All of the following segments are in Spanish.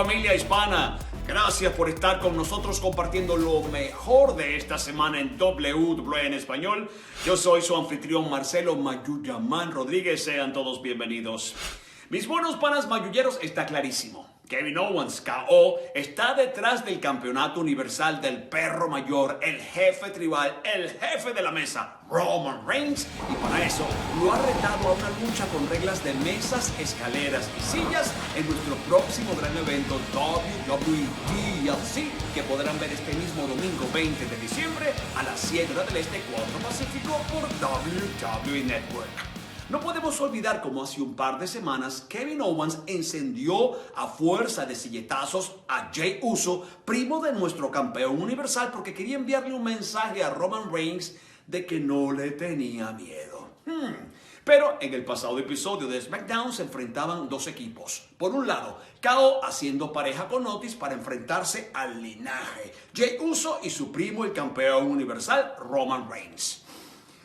familia hispana. Gracias por estar con nosotros compartiendo lo mejor de esta semana en WWE en español. Yo soy su anfitrión Marcelo Mayuyaman Rodríguez. Sean todos bienvenidos. Mis buenos panas mayulleros, está clarísimo. Kevin Owens, KO, está detrás del campeonato universal del perro mayor, el jefe tribal, el jefe de la mesa, Roman Reigns, y para eso lo ha retado a una lucha con reglas de mesas, escaleras y sillas en nuestro próximo gran evento WWE TLC, que podrán ver este mismo domingo 20 de diciembre a las 7 horas del Este, 4 Pacífico por WWE Network. No podemos olvidar cómo hace un par de semanas Kevin Owens encendió a fuerza de silletazos a Jey Uso, primo de nuestro campeón universal, porque quería enviarle un mensaje a Roman Reigns de que no le tenía miedo. Pero en el pasado episodio de SmackDown se enfrentaban dos equipos. Por un lado, KO haciendo pareja con Otis para enfrentarse al linaje, Jey Uso y su primo el campeón universal Roman Reigns.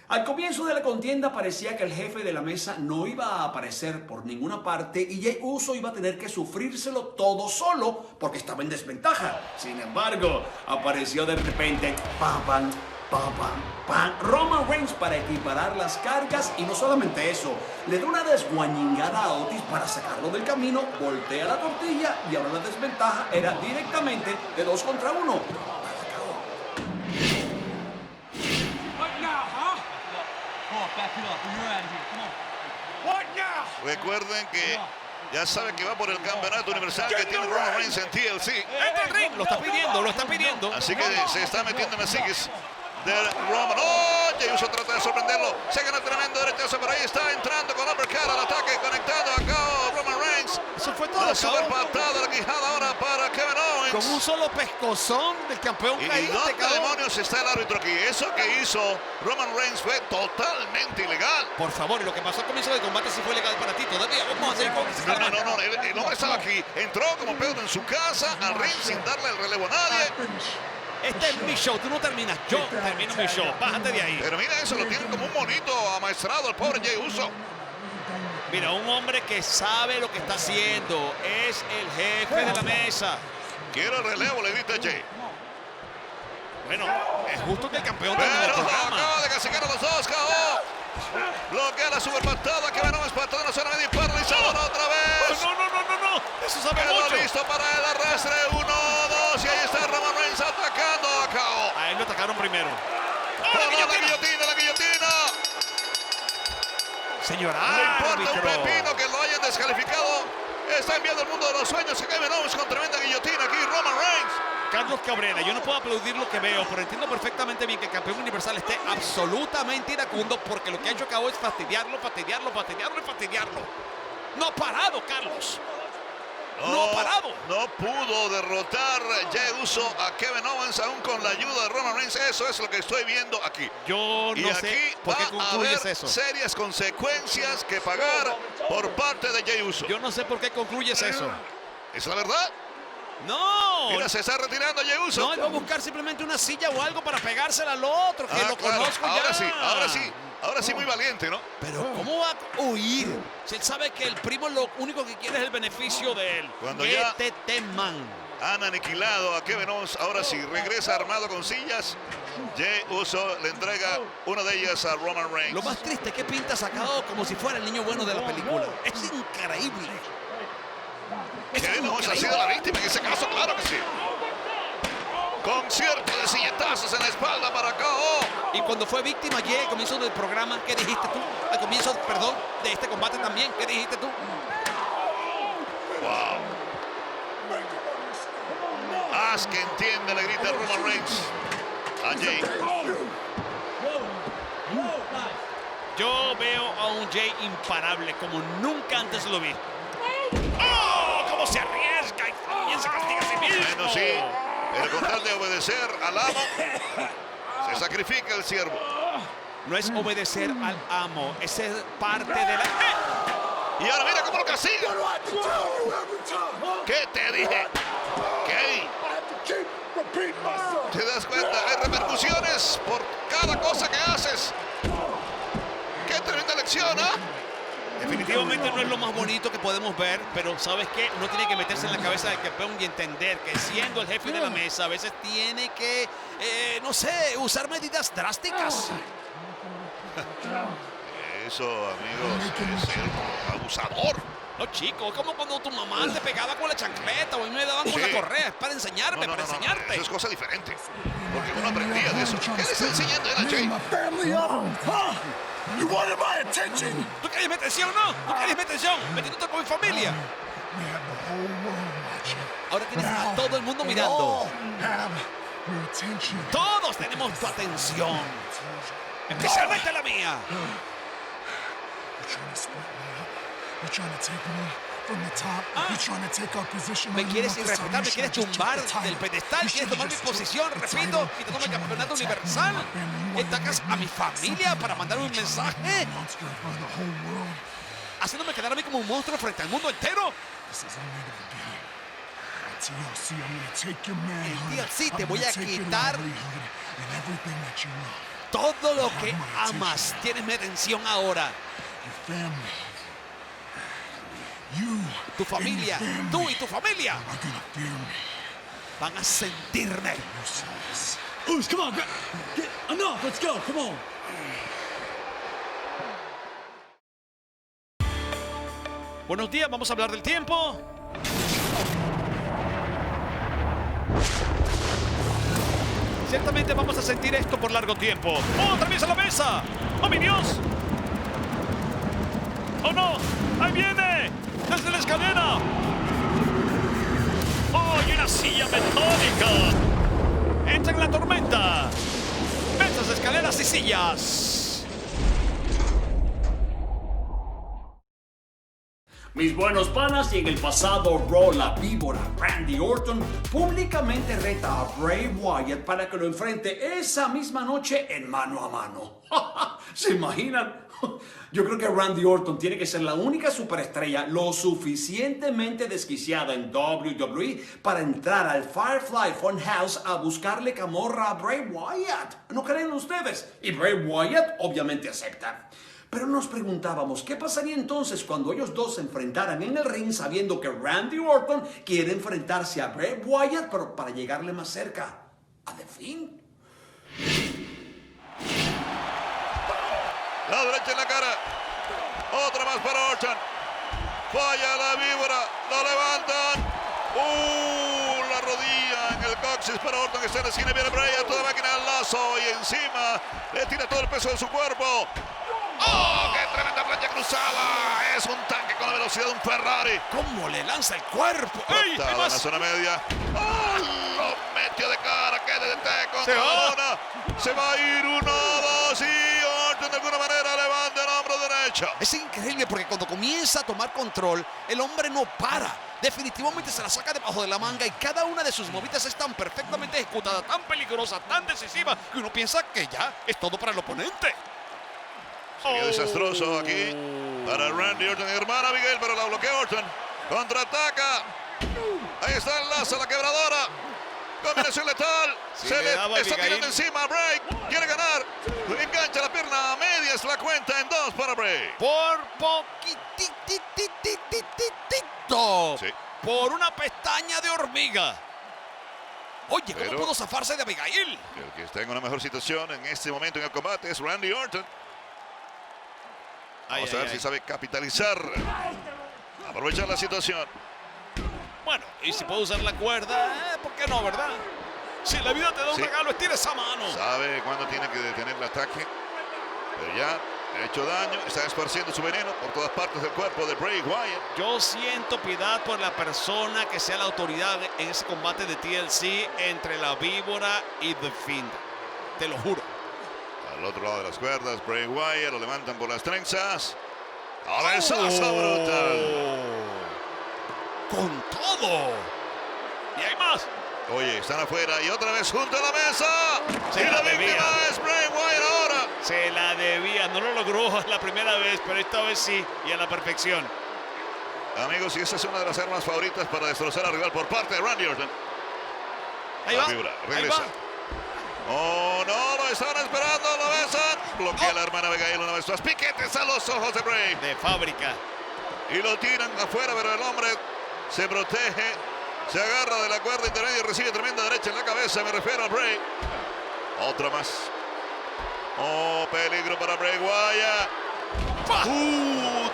Al comienzo de la contienda parecía que el jefe de la mesa no iba a aparecer por ninguna parte y Jey Uso iba a tener que sufrírselo todo solo porque estaba en desventaja. Sin embargo, apareció de repente Roman Reigns para equiparar las cargas, y no solamente eso, le da una desguañingada a Otis para sacarlo del camino, voltea la tortilla y ahora la desventaja era directamente de 2 contra 1. Recuerden que ya saben que va por el campeonato universal que tiene Roman Reigns en TLC. Entra el ring, lo está pidiendo. Así que se está metiendo en Mesiquis de Roman. ¡Oh! Jey Uso trata de sorprenderlo. Se gana tremendo derechazo, pero ahí está entrando con uppercut al ataque, conectando a KO Roman Reigns. Eso fue todo. La super patada, la quijada ahora para Kevin Owens. Con un solo pescozón del campeón caído. ¿Y dónde demonios está el árbitro aquí? Eso que hizo Roman Reigns fue totalmente ilegal. Por favor, y lo que pasó al comienzo del combate sí fue legal para ti. Todavía vamos a hacer con... No. El hombre estaba aquí. Entró como Pedro en su casa al ring sin darle el relevo a nadie. Este es mi show, tú no terminas, yo termino mi show, bájate de ahí. Pero mira eso, lo tienen como un monito amaestrado el pobre Jey Uso. Mira, un hombre que sabe lo que está haciendo, es el jefe de la mesa. Quiero el relevo, le dice Jey. Bueno, es justo que el campeón pero termine el programa. acaba de castigar a los dos, KO. Bloquea la super patada, que Owens patada en la zona media y paralizado otra vez. No, eso sabe Quedó mucho. listo para el arrastre, 1, 2, y ahí está Roman Reigns atacando a KO. A él lo atacaron primero. La guillotina. Señora, No importa un pepino que lo hayan descalificado. Está enviando el mundo de los sueños a Kevin Owens con tremenda guillotina aquí, Roman Reigns. Carlos Cabrera, yo no puedo aplaudir lo que veo, pero entiendo perfectamente bien que el campeón universal esté absolutamente iracundo porque lo que ha hecho KO es fastidiarlo. No ha parado, Carlos. No ha parado. No pudo derrotar Jey Uso a Kevin Owens aún con la ayuda de Roman Reigns. Eso es lo que estoy viendo aquí. Yo no sé por qué concluyes eso. Serias consecuencias que pagar por parte de Jey Uso. Yo no sé por qué concluyes eso. ¿Es la verdad? No. Mira, se está retirando Jey Uso. No, él va a buscar simplemente una silla o algo para pegársela al otro, que lo claro. conozco ya. Ahora sí, muy valiente, ¿no? Pero ¿cómo va a huir? Si él sabe que el primo lo único que quiere es el beneficio de él. Cuando ya man. han aniquilado a Kevin Owens, ahora sí, regresa armado con sillas. Jey Uso le entrega una de ellas a Roman Reigns. Lo más triste es que pinta sacado como si fuera el niño bueno de la película. Es increíble. Kevin Owens ha sido la víctima en ese caso, claro que sí. Concierto de silletazos en la espalda para KO. Y cuando fue víctima ayer al comienzo del programa, ¿qué dijiste tú? Al comienzo, perdón, de este combate también, ¿qué dijiste tú? Wow. Haz que entiende, le grita Roman Reigns a Jey. Yo veo a un Jey imparable como nunca antes lo vi. ¡Oh! ¿Cómo se arriesga y también se castiga a sí mismo? Bueno, sí. Pero con tal de obedecer al amo, se sacrifica el siervo. No es obedecer al amo, es ser parte de la... Y ahora mira cómo lo castiga. ¿Qué te dije? ¿Qué? ¿Te das cuenta? Hay repercusiones por cada cosa que haces. ¡Qué tremenda lección, ¿ah? Definitivamente no es lo más bonito que lo podemos ver, pero ¿sabes qué? Uno tiene que meterse en la cabeza del campeón y entender que siendo el jefe de la mesa, a veces tiene que, no sé, usar medidas drásticas. Eso, amigos, es el abusador. No, chico, como cuando tu mamá te pegaba con la chancleta o a mí me daban con la correa. Es para enseñarme, para enseñarte. Eso es cosa diferente. Porque uno aprendía de eso. ¿Qué le está enseñando él a Jay? ¿Tú quieres mi atención, no? ¿Tú quieres mi atención? Metiéndote con mi familia. Ahora tienes a todo el mundo mirando. Todos tenemos tu atención. Especialmente la mía. Me quieres irrespetar, me quieres tumbar del pedestal, quieres tomar mi posición, repito, y tomar el campeonato universal. ¿Atacas a mi familia para mandar un mensaje? ¿Haciéndome quedar a mí como un monstruo frente al mundo entero? En TLC te voy a quitar todo lo que amas. Tienes mi atención ahora. Tu familia, tú y tu familia van a sentirme. Come on, enough, let's go, come on. Buenos días, vamos a hablar del tiempo. Ciertamente vamos a sentir esto por largo tiempo. ¡Oh, atraviesa la mesa! ¡Oh, mi Dios! ¡Oh, no! ¡Ahí viene! ¡Desde la escalera! ¡Oh, y una silla metálica! ¡Entra en la tormenta! ¡Mesas, escaleras y sillas! Mis buenos panas, y en el pasado Raw, la víbora Randy Orton públicamente reta a Bray Wyatt para que lo enfrente esa misma noche en mano a mano. ¿Se imaginan? Yo creo que Randy Orton tiene que ser la única superestrella lo suficientemente desquiciada en WWE para entrar al Firefly Funhouse a buscarle camorra a Bray Wyatt. ¿No creen ustedes? Y Bray Wyatt obviamente acepta. Pero nos preguntábamos, ¿qué pasaría entonces cuando ellos dos se enfrentaran en el ring sabiendo que Randy Orton quiere enfrentarse a Bray Wyatt, pero para llegarle más cerca a The Fiend? La derecha en la cara. Otra más para Orton. Falla la víbora. Lo levantan. La rodilla en el coxis para Orton, que está en la esquina. Viene Bray a toda máquina al lazo y encima le tira todo el peso de su cuerpo. ¡Oh, qué tremenda plancha cruzada! Es un tanque con la velocidad de un Ferrari. ¿Cómo le lanza el cuerpo? ¡Ey! En la zona media. ¡Oh! Lo metió de cara. ¡Qué DDT contra Lona! Se va a ir 1, 2 y Orton de alguna manera levanta el hombro derecho. Es increíble porque cuando comienza a tomar control, el hombre no para. Definitivamente se la saca debajo de la manga y cada una de sus movidas es tan perfectamente ejecutada, tan peligrosa, tan decisiva, que uno piensa que ya es todo para el oponente. Sigue desastroso aquí para Randy Orton, hermana Abigail, pero la bloquea Orton. Contraataca. Ahí está el lazo, la quebradora. Combinación letal. Se le está tirando encima a Bray. Quiere ganar. Engancha la pierna a medias. La cuenta en 2 para Bray. Por poquitito. Sí. Por una pestaña de hormiga. Oye, ¿cómo pudo zafarse de Abigail? El que está en una mejor situación en este momento en el combate es Randy Orton. Vamos a ver si sabe capitalizar. Aprovechar la situación. Bueno, y si puede usar la cuerda, ¿por qué no, verdad? Si la vida te da un regalo, estira esa mano. Sabe cuándo tiene que detener el ataque. Pero ya ha hecho daño. Está esparciendo su veneno por todas partes del cuerpo de Bray Wyatt. Yo siento piedad por la persona que sea la autoridad en ese combate de TLC entre la víbora y The Fiend. Te lo juro. Al otro lado de las cuerdas, Bray Wyatt lo levantan por las trenzas. ¡Cabezazo brutal! ¡Con todo! ¡Y hay más! Oye, están afuera y otra vez junto a la mesa. Se y la la debía. víctima es Bray Wyatt ahora. Se la debía. No lo logró la primera vez, pero esta vez sí, y a la perfección. Amigos, y esa es una de las armas favoritas para destrozar al rival por parte de Randy Orton. Ahí La va. figura, Ahí regresa. va. Oh, no, lo están esperando, lo besan. Bloquea a la hermana Abigail una vez más. Piquetes a los ojos de Bray. De fábrica. y lo tiran afuera, pero el hombre se protege, se agarra de la cuerda intermedia y recibe tremenda derecha en la cabeza. Me refiero a Bray. Otra más. Oh, peligro para Bray Wyatt.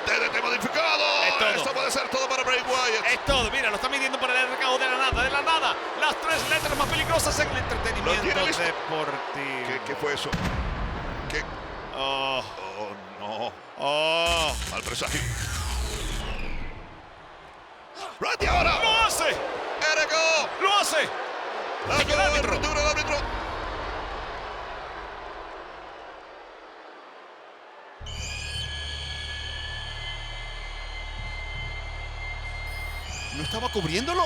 TNT modificado. Esto puede ser todo para Bray Wyatt. Es todo, mira, lo está midiendo por el RKO de la nada. Las 3 letras más peligrosas en el entretenimiento deportivo. ¿Qué fue eso? ¿Qué? Oh, no. oh. Al presagio. Randy ahora. ¡Lo hace! RKO. ¡Lo hace! El árbitro. ¿No estaba cubriéndolo?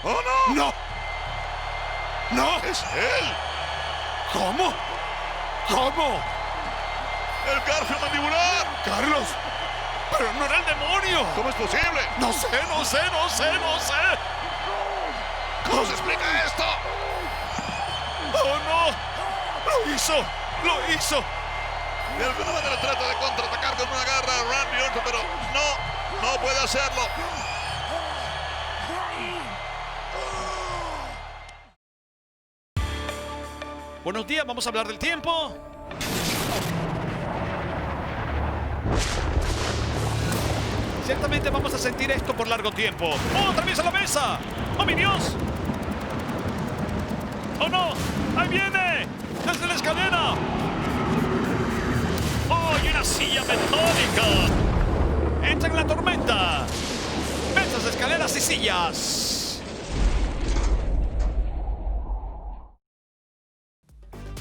¡Oh, no! ¡No! ¡No! ¡Es él! ¿Cómo? ¿Cómo? ¡El garfio mandibular! ¡Carlos! ¡Pero no era el demonio! ¿Cómo es posible? No sé. ¿Cómo se explica esto? ¡Oh, no! ¡Lo hizo! De alguna manera trata de contraatacar con una garra a Randy Orton, pero no puede hacerlo. Buenos días, vamos a hablar del tiempo. Ciertamente vamos a sentir esto por largo tiempo. ¡Oh, atraviesa la mesa! ¡Oh, mi Dios! ¡Oh, no! ¡Ahí viene! ¡Desde la escalera! ¡Oh, y una silla metálica! ¡Entra en la tormenta! ¡Mesas, escaleras y sillas!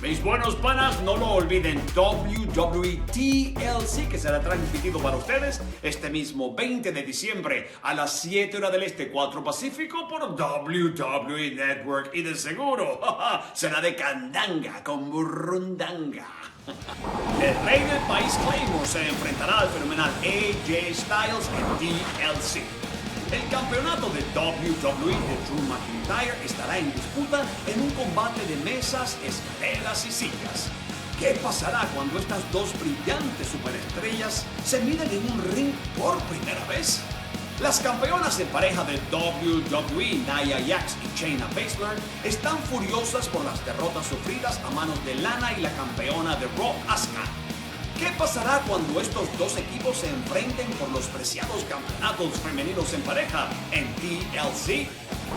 Mis buenos panas, no lo olviden, WWE TLC, que será transmitido para ustedes este mismo 20 de diciembre a las 7 horas del Este, 4 Pacífico por WWE Network. Y de seguro, será de candanga con burrundanga. El rey del país Claymore se enfrentará al fenomenal AJ Styles en TLC. El campeonato de WWE de Drew McIntyre estará en disputa en un combate de mesas, escaleras y sillas. ¿Qué pasará cuando estas dos brillantes superestrellas se miden en un ring por primera vez? Las campeonas en pareja de WWE, Nia Jax y Shayna Baszler, están furiosas por las derrotas sufridas a manos de Lana y la campeona de Raw, Asuka. ¿Qué pasará cuando estos dos equipos se enfrenten por los preciados campeonatos femeninos en pareja en TLC?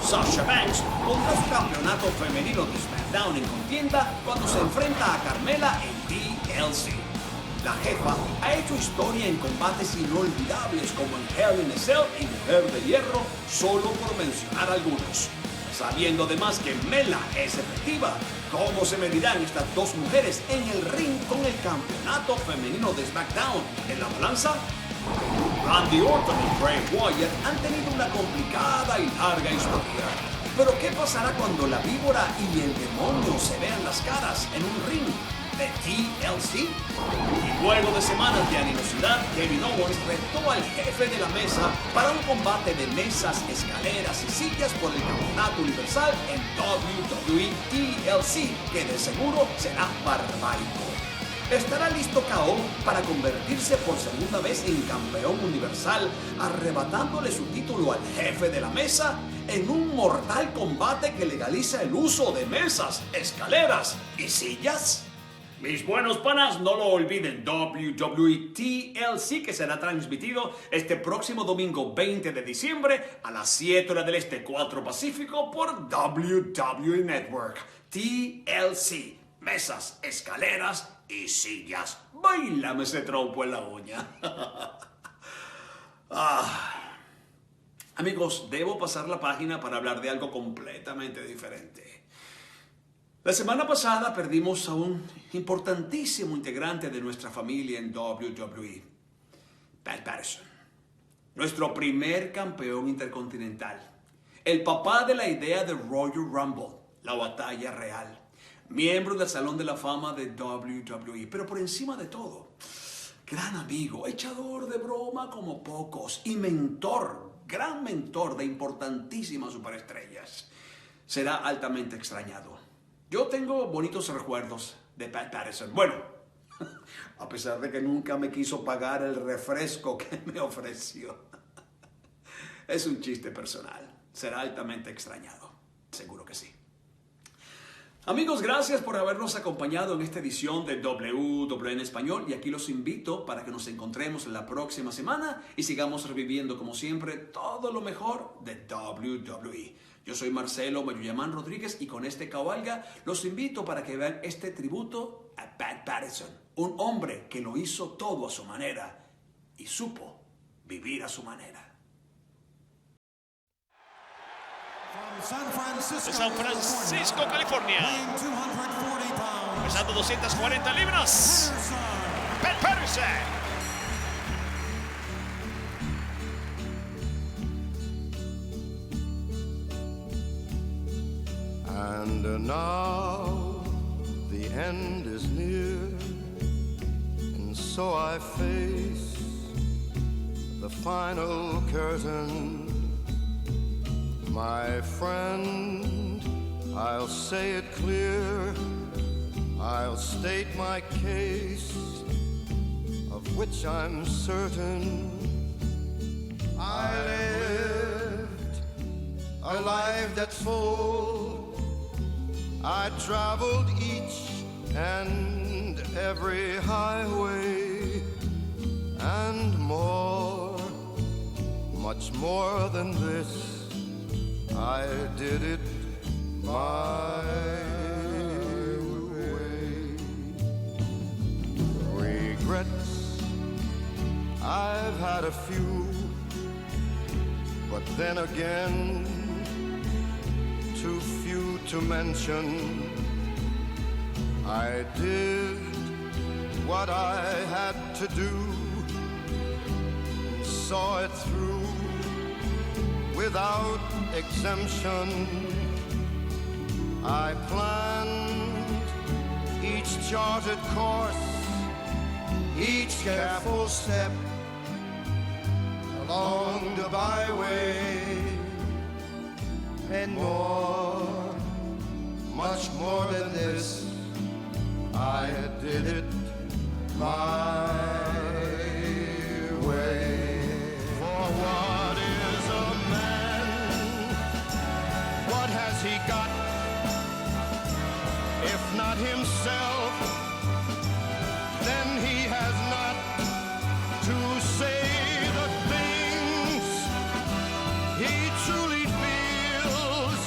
Sasha Banks pondrá su campeonato femenino de SmackDown en contienda cuando se enfrenta a Carmella en TLC. La jefa ha hecho historia en combates inolvidables como en Hell in a Cell y Mujer de Hierro, solo por mencionar algunos. Sabiendo además que Mela es efectiva, ¿cómo se medirán estas dos mujeres en el ring con el campeonato femenino de SmackDown en la balanza? Randy Orton y Bray Wyatt han tenido una complicada y larga historia. Pero ¿qué pasará cuando la víbora y el demonio se vean las caras en un ring de TLC? Y luego de semanas de animosidad, Kevin Owens retó al jefe de la mesa para un combate de mesas, escaleras y sillas por el campeonato universal en WWE TLC, que de seguro será barbárico. ¿Estará listo KO para convertirse por segunda vez en campeón universal, arrebatándole su título al jefe de la mesa en un mortal combate que legaliza el uso de mesas, escaleras y sillas? Mis buenos panas, no lo olviden, WWE TLC, que será transmitido este próximo domingo 20 de diciembre a las 7 horas del Este, 4 Pacífico por WWE Network. TLC, mesas, escaleras y sillas. Báilame ese trompo en la uña. Amigos, debo pasar la página para hablar de algo completamente diferente. La semana pasada perdimos a un importantísimo integrante de nuestra familia en WWE, Pat Patterson, nuestro primer campeón intercontinental, el papá de la idea de Royal Rumble, la batalla real, miembro del Salón de la Fama de WWE, pero por encima de todo, gran amigo, echador de broma como pocos y mentor, gran mentor de importantísimas superestrellas. Será altamente extrañado. Yo tengo bonitos recuerdos de Pat Patterson. Bueno, A pesar de que nunca me quiso pagar el refresco que me ofreció. Es un chiste personal. Será altamente extrañado. Seguro que sí. Amigos, gracias por habernos acompañado en esta edición de WWE en Español. Y aquí los invito para que nos encontremos la próxima semana y sigamos reviviendo, como siempre, todo lo mejor de WWE. Yo soy Marcelo Mayuyamán Rodríguez y con este cabalga los invito para que vean este tributo a Pat Patterson, un hombre que lo hizo todo a su manera y supo vivir a su manera. De San Francisco, California, pesando 240 libras, Pat Patterson. And now the end is near, and so I face the final curtain. My friend, I'll say it clear, I'll state my case, of which I'm certain. I lived a life that's full, I traveled each and every highway, and more, much more than this, I did it my way. Regrets, I've had a few, but then again, too few to mention. I did what I had to do, saw it through without exemption. I planned each charted course, each careful step along the byway, and more, much more than this, I did it my way. For what is a man? What has he got, if not himself? Then he has not to say the things he truly feels,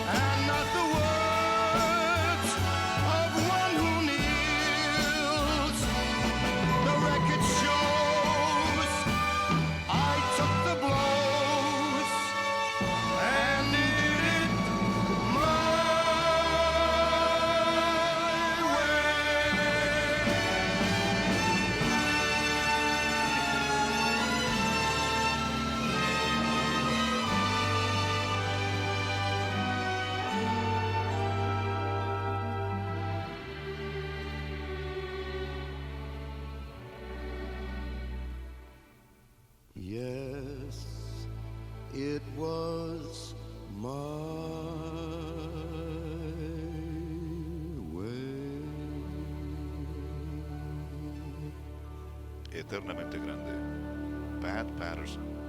and not the words of one who kneels. The record shows I took the blows and did it my way. Yes, it was my way. Eternamente grande, Pat Patterson.